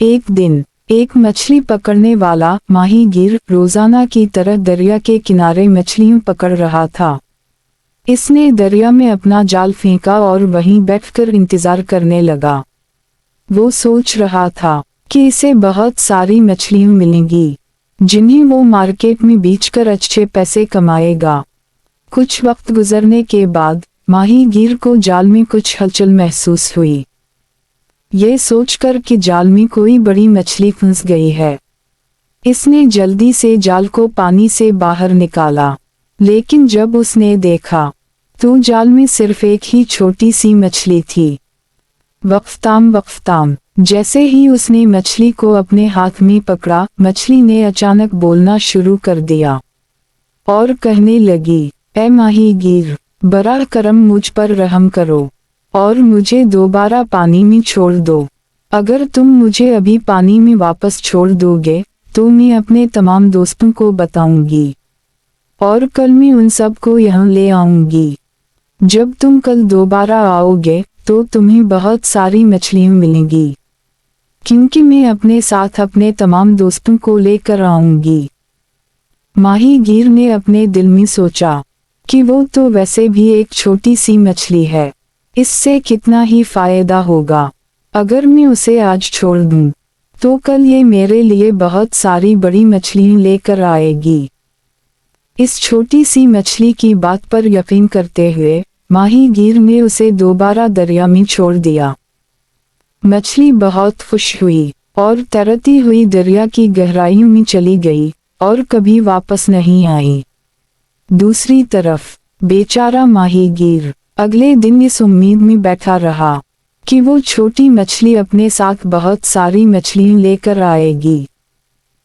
एक दिन एक मछली पकड़ने वाला माहीगीर रोजाना की तरह दरिया के किनारे मछलियां पकड़ रहा था। इसने दरिया में अपना जाल फेंका और वहीं बैठकर इंतजार करने लगा। वो सोच रहा था कि इसे बहुत सारी मछलियां मिलेंगी जिन्हें वो मार्केट में बेचकर अच्छे पैसे कमाएगा। कुछ वक्त गुजरने के बाद माहीगीर को जाल में कुछ हलचल महसूस हुई। ये सोचकर कि जाल में कोई बड़ी मछली फंस गई है, इसने जल्दी से जाल को पानी से बाहर निकाला। लेकिन जब उसने देखा तो जाल में सिर्फ एक ही छोटी सी मछली थी। वक्फताम, जैसे ही उसने मछली को अपने हाथ में पकड़ा, मछली ने अचानक बोलना शुरू कर दिया और कहने लगी, ऐ माहीगीर, बराह करम मुझ पर रहम करो और मुझे दोबारा पानी में छोड़ दो। अगर तुम मुझे अभी पानी में वापस छोड़ दोगे तो मैं अपने तमाम दोस्तों को बताऊंगी और कल मैं उन सब को यहाँ ले आऊंगी। जब तुम कल दोबारा आओगे तो तुम्हें बहुत सारी मछलियाँ मिलेंगी, क्योंकि मैं अपने साथ अपने तमाम दोस्तों को लेकर आऊंगी। माहीगीर ने अपने दिल में सोचा कि वो तो वैसे भी एक छोटी सी मछली है, इससे कितना ही फायदा होगा। अगर मैं उसे आज छोड़ दूं तो कल ये मेरे लिए बहुत सारी बड़ी मछलियां लेकर आएगी। इस छोटी सी मछली की बात पर यकीन करते हुए माहीगीर ने उसे दोबारा दरिया में छोड़ दिया। मछली बहुत खुश हुई और तैरती हुई दरिया की गहराइयों में चली गई और कभी वापस नहीं आई। दूसरी तरफ बेचारा माहीगीर अगले दिन इस उम्मीद में बैठा रहा कि वो छोटी मछली अपने साथ बहुत सारी मछलियां लेकर आएगी।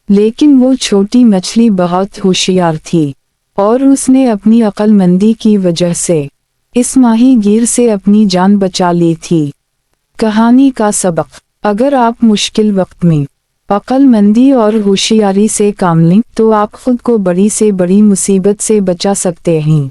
लेकिन वो छोटी मछली बहुत होशियार थी और उसने अपनी अक्लमंदी की वजह से इस माहीगीर से अपनी जान बचा ली थी। कहानी का सबक, अगर आप मुश्किल वक्त में अक्लमंदी और होशियारी से काम लें तो आप खुद को बड़ी से बड़ी मुसीबत से बचा सकते हैं।